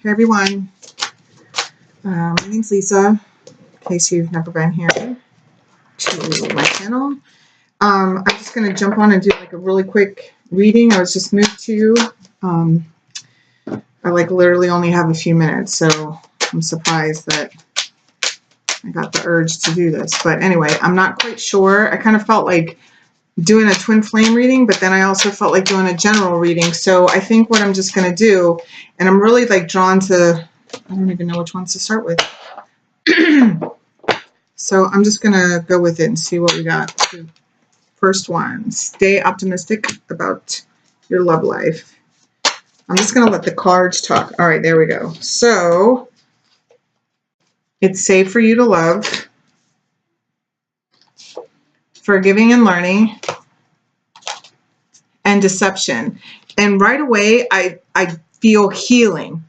Hey everyone, my name's Lisa, in case you've never been here to my channel. I'm just going to jump on and do like a really quick reading. I was just moved to, I like literally only have a few minutes, so I'm surprised that I got the urge to do this. But anyway, I'm not quite sure. I kind of felt like doing a twin flame reading, but then I also felt like doing a general reading. So I think what I'm just going to do, and I'm really like drawn to, I don't even know which ones to start with. So I'm just going to go with it and see what we got. The first one, stay optimistic about your love life. I'm just going to let the cards talk. All right, there we go. So it's safe for you to love, forgiving and learning, and deception. And right away, I feel healing,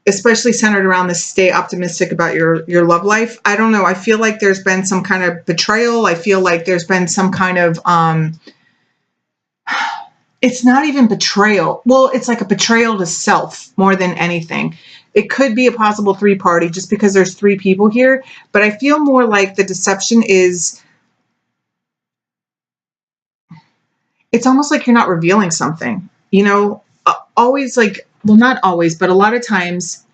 especially centered around this stay optimistic about your love life. I don't know. I feel like there's been some kind of betrayal. I feel like there's been some kind of, it's not even betrayal. Well, it's like a betrayal to self more than anything. It could be a possible three-party just because there's three people here. But I feel more like the deception is, it's almost like you're not revealing something, you know, always like, well, not always, but a lot of times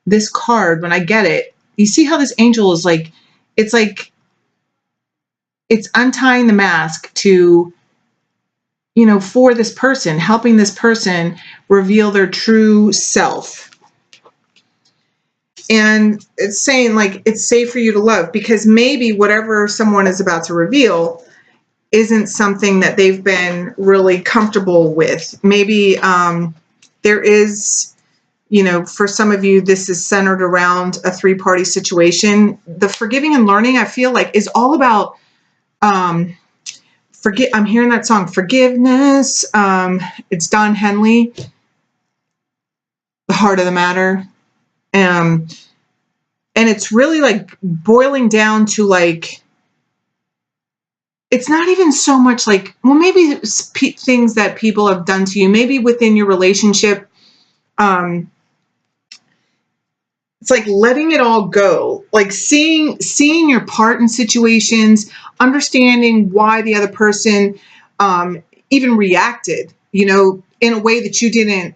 this card, when I get it, you see how this angel is like it's untying the mask to, you know, for this person, helping this person reveal their true self. And it's saying like, it's safe for you to love, because maybe whatever someone is about to reveal isn't something that they've been really comfortable with. Maybe there is, you know, for some of you, this is centered around a three-party situation. The forgiving and learning, I feel like, is all about I'm hearing that song, Forgiveness. It's Don Henley, The Heart of the Matter. And it's really like boiling down to like, it's not even so much like, well, maybe things that people have done to you, maybe within your relationship. It's like letting it all go, like seeing your part in situations, understanding why the other person even reacted, you know, in a way that you didn't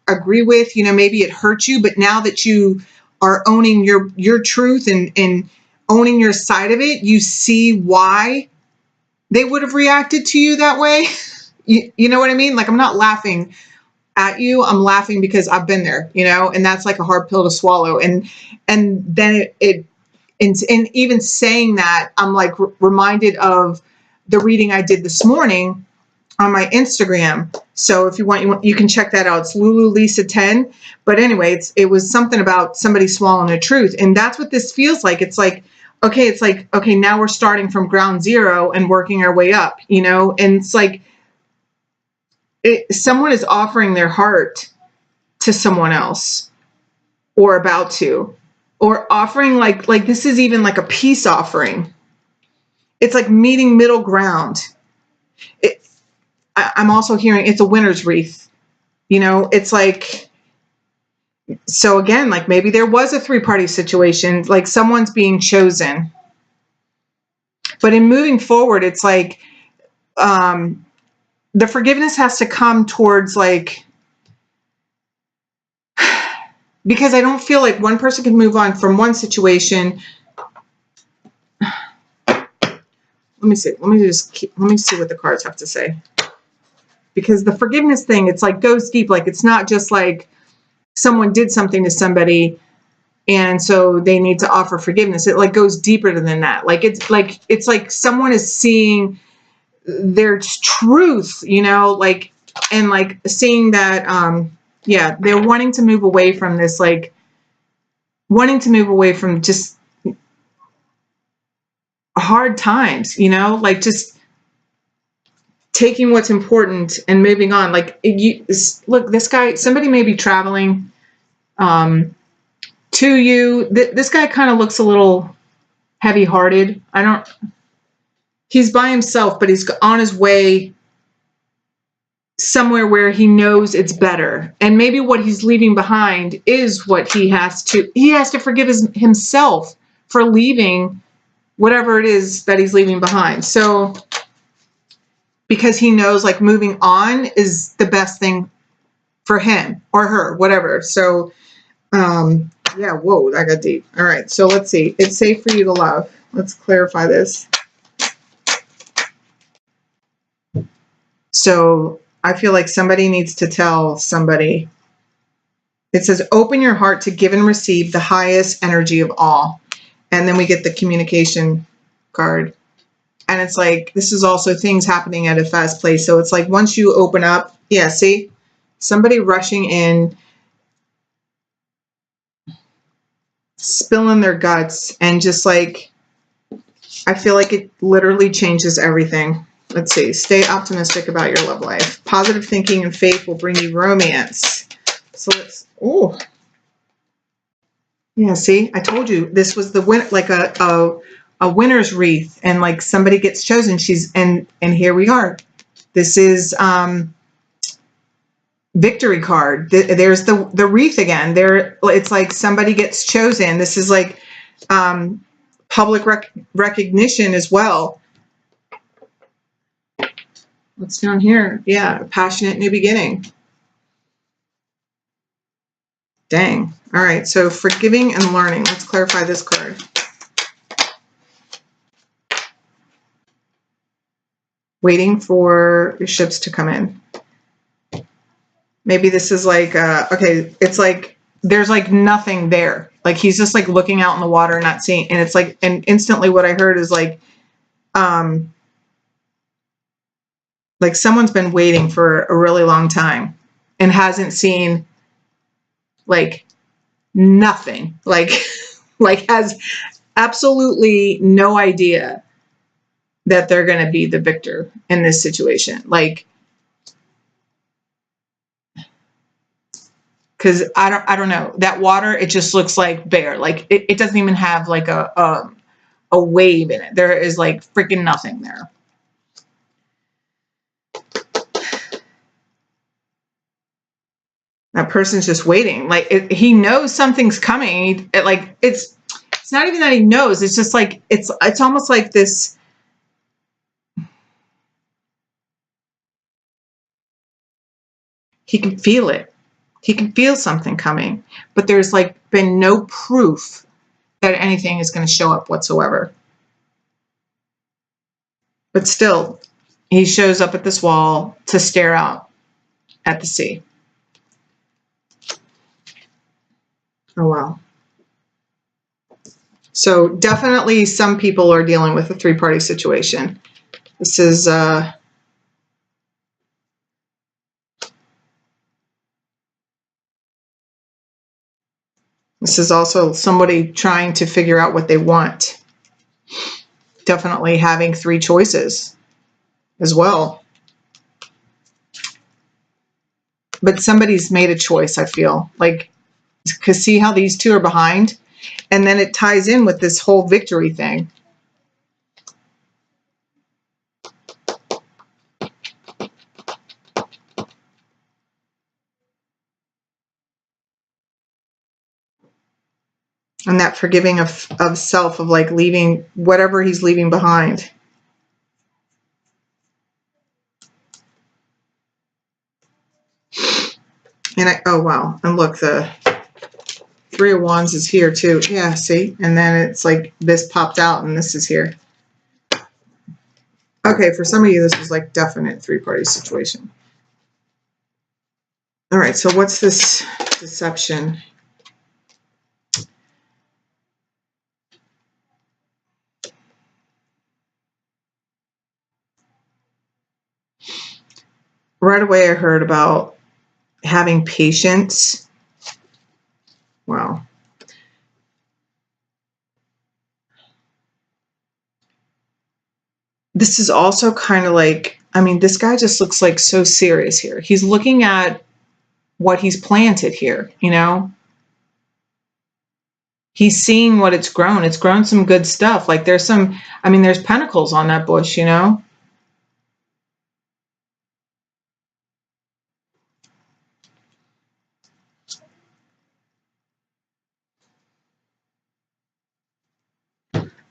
agree with. You know, maybe it hurt you, but now that you are owning your truth and owning your side of it, you see why they would have reacted to you that way. You know what I mean? Like, I'm not laughing at you. I'm laughing because I've been there, you know, and that's like a hard pill to swallow. And then and even saying that, I'm like reminded of the reading I did this morning on my Instagram. So if you want, you can check that out. It's Lulu Lisa 10. But anyway, it was something about somebody swallowing the truth. And that's what this feels like. It's like, okay, now we're starting from ground zero and working our way up, you know? And it's like, someone is offering their heart to someone else, or about to, or offering like this is even like a peace offering. It's like meeting middle ground. I'm also hearing it's a winter's wreath, you know. It's like, so again, like maybe there was a three-party situation, like someone's being chosen. But in moving forward, it's like the forgiveness has to come towards like, because I don't feel like one person can move on from one situation. Let me see what the cards have to say. Because the forgiveness thing, it's like goes deep. Like, it's not just like someone did something to somebody and so they need to offer forgiveness. It like goes deeper than that. Like, it's like someone is seeing their truth, you know, like, and like seeing that, yeah, they're wanting to move away from this, like wanting to move away from just hard times, you know, like just taking what's important and moving on. Like, look, this guy, somebody may be traveling to you. This guy kind of looks a little heavy-hearted. He's by himself, but he's on his way somewhere where he knows it's better. And maybe what he's leaving behind is what he has to forgive himself for leaving whatever it is that he's leaving behind. So, because he knows like moving on is the best thing for him or her, whatever. So, yeah, whoa, that got deep. All right, so let's see. It's safe for you to love. Let's clarify this. So I feel like somebody needs to tell somebody. It says, open your heart to give and receive the highest energy of all. And then we get the communication card. And it's like, this is also things happening at a fast pace. So it's like, once you open up, yeah, see, somebody rushing in, spilling their guts, and just like, I feel like it literally changes everything. Let's see. Stay optimistic about your love life. Positive thinking and faith will bring you romance. So let's, oh, yeah, see, I told you this was the win, like a winner's wreath, and like somebody gets chosen. And here we are. This is victory card. There's the wreath again. There, it's like somebody gets chosen. This is like public recognition as well. What's down here? Yeah, a passionate new beginning. Dang. All right, so forgiving and learning. Let's clarify this card. Waiting for your ships to come in. Maybe this is like, okay, it's like there's like nothing there. Like he's just like looking out in the water, not seeing. And it's like, and instantly what I heard is like someone's been waiting for a really long time and hasn't seen like nothing, like has absolutely no idea that they're going to be the victor in this situation. Like, because I don't know, that water, it just looks like bare. Like it doesn't even have like a wave in it. There is like freaking nothing there. That person's just waiting. Like he knows something's coming. It's not even that he knows. It's just like it's almost like this. He can feel it. He can feel something coming, but there's like been no proof that anything is going to show up whatsoever. But still, he shows up at this wall to stare out at the sea. Oh, wow. So definitely some people are dealing with a three-party situation. This is also somebody trying to figure out what they want. Definitely having three choices as well. But somebody's made a choice, I feel. Like, because see how these two are behind? And then it ties in with this whole victory thing. And that forgiving of self, of like leaving whatever he's leaving behind. And oh, wow. And look, the Three of Wands is here too. Yeah, see? And then it's like this popped out and this is here. Okay, for some of you, this is like definite three-party situation. All right, so what's this deception? Right away, I heard about having patience. Wow. This is also kind of like, I mean, this guy just looks like so serious here. He's looking at what he's planted here, you know? He's seeing what it's grown. It's grown some good stuff. Like there's some, I mean, there's pentacles on that bush, you know?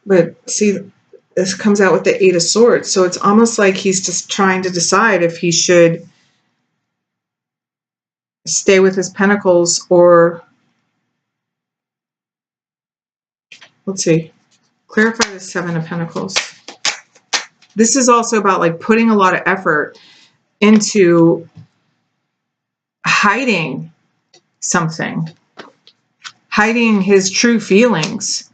But see, this comes out with the Eight of Swords. So it's almost like he's just trying to decide if he should stay with his pentacles or, let's see, clarify the Seven of Pentacles. This is also about like putting a lot of effort into hiding something, hiding his true feelings.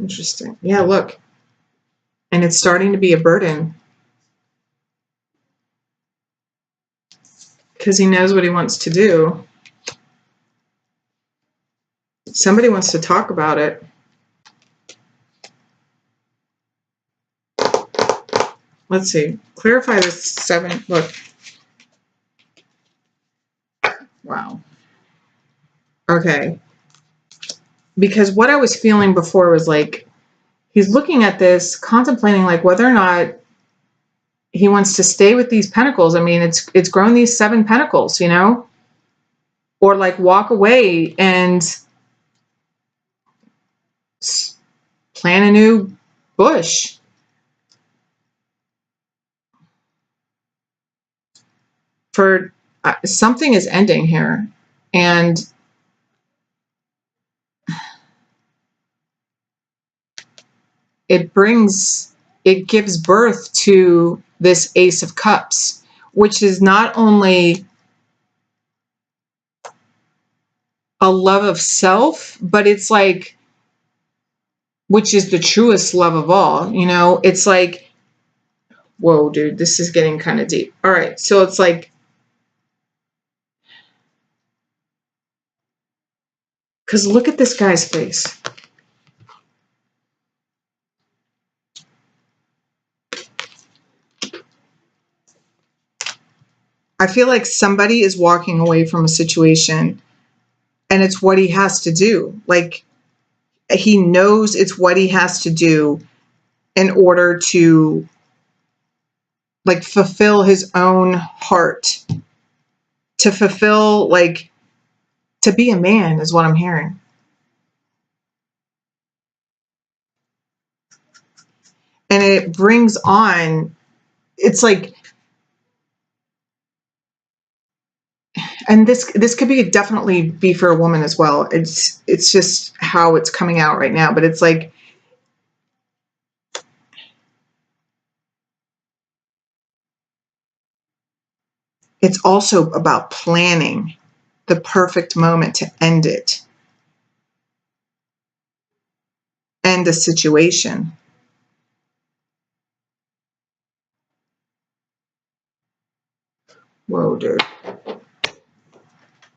Interesting. Yeah, look. And it's starting to be a burden because he knows what he wants to do. Somebody wants to talk about it. Let's see. Clarify this seven. Look. Wow. Okay. Because what I was feeling before was like, he's looking at this, contemplating like whether or not he wants to stay with these pentacles. I mean, it's grown these 7 pentacles, you know, or like walk away and plant a new bush. For something is ending here, and it gives birth to this Ace of Cups, which is not only a love of self, but it's like, which is the truest love of all, you know. It's like, whoa, dude, this is getting kind of deep. All right, so it's like, because look at this guy's face. I feel like somebody is walking away from a situation and it's what he has to do. Like, he knows it's what he has to do in order to like fulfill his own heart, to fulfill, like, to be a man is what I'm hearing. And it brings on, it's like, and this could be definitely be for a woman as well. It's just how it's coming out right now, but it's like, it's also about planning the perfect moment to end it, end a situation. Whoa, dude.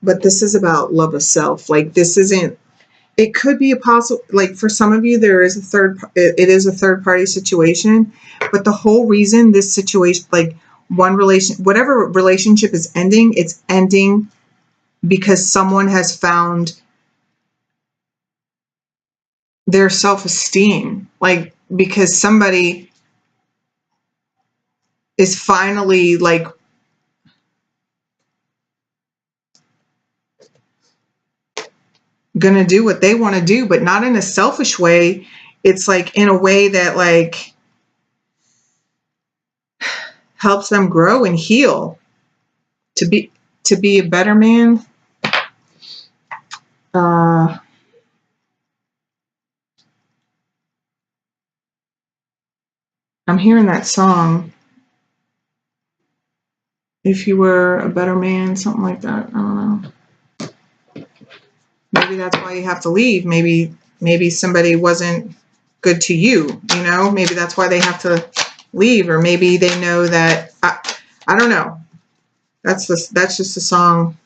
But this is about love of self. Like, this isn't, it could be a possible, like for some of you, there is it is a third party situation, but the whole reason this situation, like whatever relationship is ending, it's ending because someone has found their self-esteem, like because somebody is finally like gonna do what they want to do, but not in a selfish way. It's like in a way that like helps them grow and heal to be a better man. I'm hearing that song, If You Were a Better Man, something like that. I don't know. Maybe that's why you have to leave. Maybe somebody wasn't good to you, you know? Maybe that's why they have to leave, or maybe they know that, I don't know. That's just a song.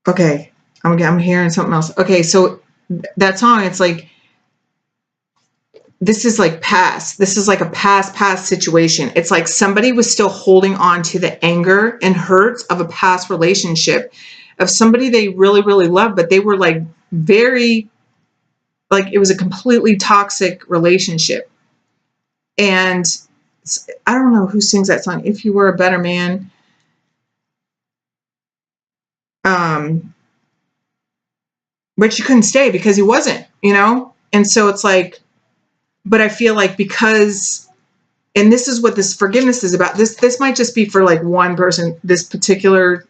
Okay, I'm hearing something else. Okay, so that song, it's like, this is like past. This is like a past situation. It's like somebody was still holding on to the anger and hurts of a past relationship, of somebody they really, really loved, but they were like very, like it was a completely toxic relationship. And I don't know who sings that song. If you were a better man. But you couldn't stay because he wasn't, And so it's like, but I feel like because, and this is what this forgiveness is about. This might just be for like one person, this particular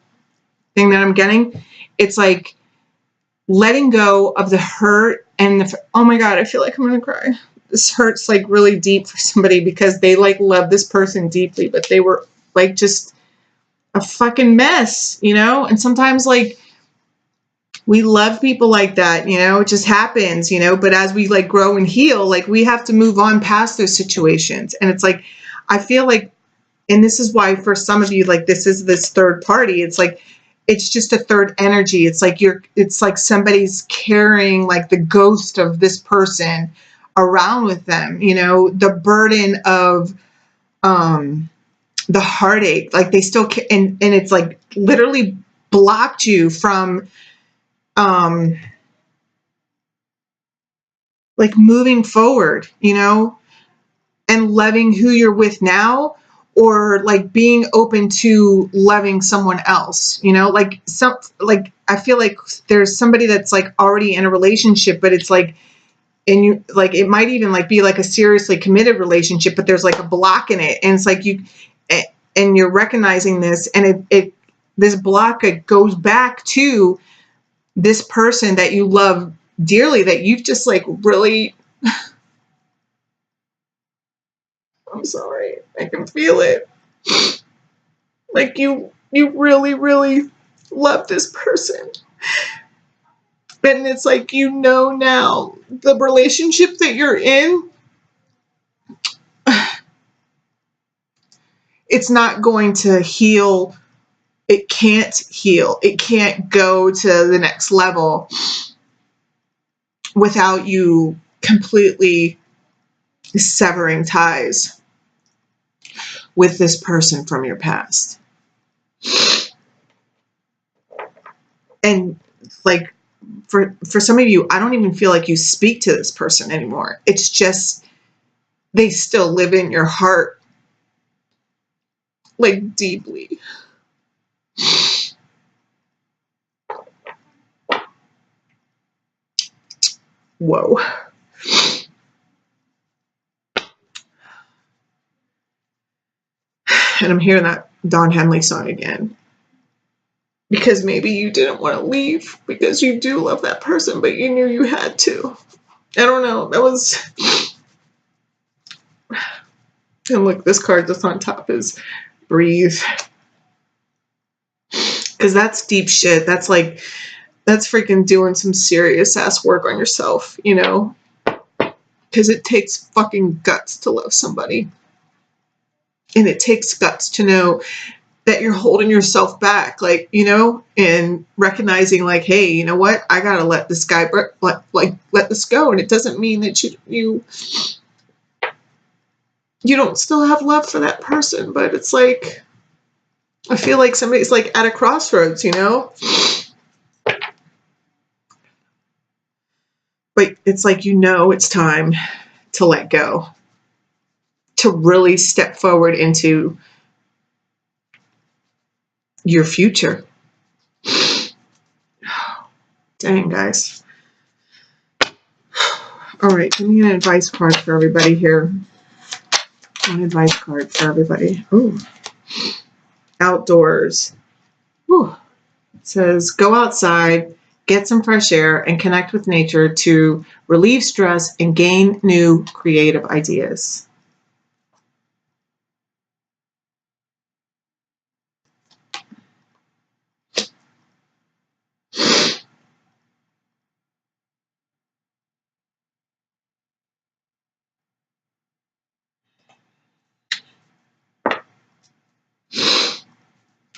thing that I'm getting. It's like letting go of the hurt and oh my God, I feel like I'm going to cry. This hurts like really deep for somebody because they like love this person deeply, but they were like just a fucking mess, And sometimes like we love people like that, it just happens, but as we like grow and heal, like we have to move on past those situations. And it's like, I feel like, and this is why for some of you, like this is this third party, it's like, it's just a third energy. It's like it's like somebody's carrying like the ghost of this person around with them, the burden of, the heartache, like they still and it's like literally blocked you from, like moving forward, and loving who you're with now, or like being open to loving someone else, like I feel like there's somebody that's like already in a relationship, but it's like, and you like, it might even like be like a seriously committed relationship, but there's like a block in it. And it's like and you're recognizing this, and this block, it goes back to this person that you love dearly, that you've just like really, I'm sorry, I can feel it. Like you really, really love this person. And it's like, now the relationship that you're in, it's not going to heal. It can't heal. It can't go to the next level without you completely severing ties with this person from your past. And like for some of you, I don't even feel like you speak to this person anymore. It's just they still live in your heart, like deeply. Whoa. And I'm hearing that Don Henley song again. Because maybe you didn't want to leave because you do love that person, but you knew you had to. I don't know. That was... And look, this card that's on top is breathe. Because that's deep shit. That's like, that's freaking doing some serious ass work on yourself, Because it takes fucking guts to love somebody. And it takes guts to know that you're holding yourself back, like, and recognizing like, hey, you know what? I got to let this guy, let this go. And it doesn't mean that you don't still have love for that person, but it's like, I feel like somebody's like at a crossroads, But it's like, it's time to let go, to really step forward into your future. Dang, guys. All right, give me an advice card for everybody here. An advice card for everybody. Ooh. Outdoors. Ooh. It says, go outside, get some fresh air, and connect with nature to relieve stress and gain new creative ideas.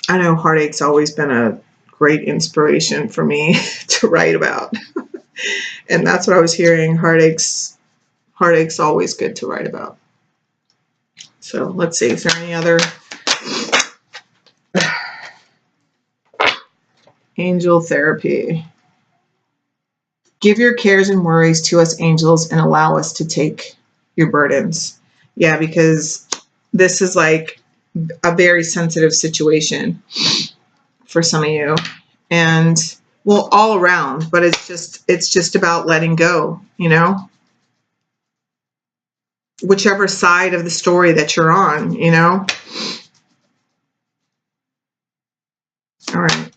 I know heartache's always been a great inspiration for me to write about. And that's what I was hearing. Heartache's always good to write about. So let's see, is there any other angel therapy? Give your cares and worries to us angels and allow us to take your burdens. Yeah, because this is like a very sensitive situation for some of you, and well, all around, but it's just about letting go, you know, whichever side of the story that you're on, you know. All right.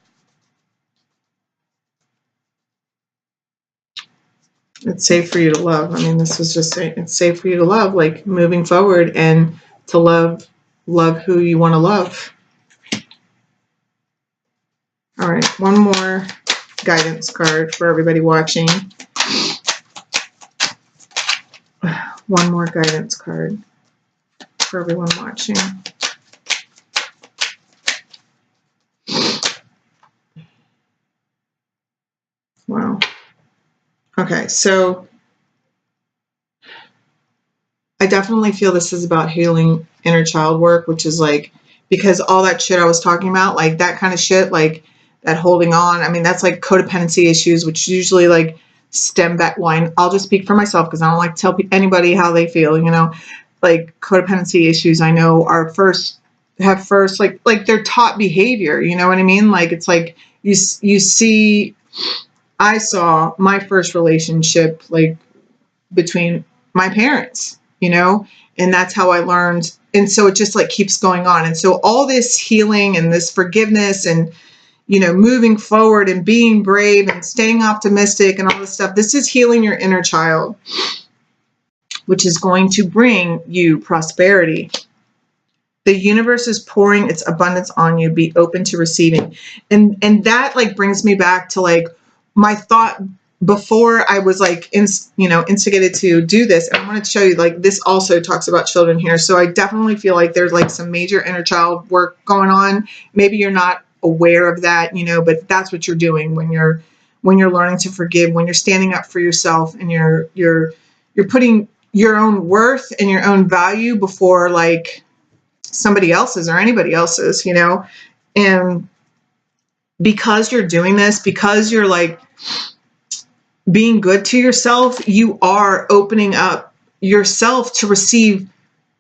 It's safe for you to love. I mean, this was just saying it's safe for you to love, like moving forward and to love who you want to love. All right, one more guidance card for everybody watching. One more guidance card for everyone watching. Wow. Okay, so I definitely feel this is about healing inner child work, which is like, because all that shit I was talking about, like that kind of shit, like that holding on, I mean, that's like codependency issues, which usually like stem back. Well, I'll just speak for myself because I don't like to tell anybody how they feel, you know, like codependency issues I know are have first, like they're taught behavior, you know what I mean? Like, it's like you see, I saw my first relationship like between my parents, you know, and that's how I learned. And so it just like keeps going on. And so all this healing and this forgiveness and, you know, moving forward and being brave and staying optimistic and all this stuff, this is healing your inner child, which is going to bring you prosperity. The universe is pouring its abundance on you. Be open to receiving. And that like brings me back to like my thought before I was like, instigated to do this. And I wanted to show you, like, this also talks about children here. So I definitely feel like there's like some major inner child work going on. Maybe you're not aware of that, you know, but that's what you're doing when you're learning to forgive, when you're standing up for yourself, and you're putting your own worth and your own value before like somebody else's or anybody else's, you know. And because you're doing this, because you're like being good to yourself, you are opening up yourself to receive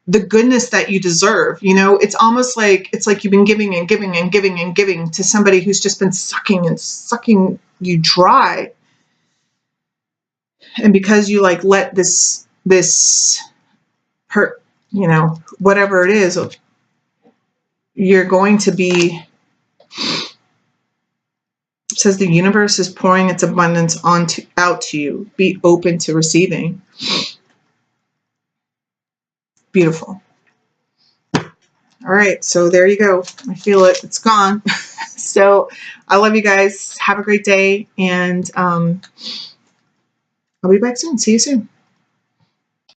the goodness that you deserve. You know, it's almost like, it's like you've been giving and giving and giving and giving to somebody who's just been sucking and sucking you dry. And because you like let this hurt, you know, whatever it is, you're going to be, it says the universe is pouring its abundance out to you. Be open to receiving. Beautiful. All right, so there you go. I feel it. It's gone. So I love you guys. Have a great day, and I'll be back soon. See you soon.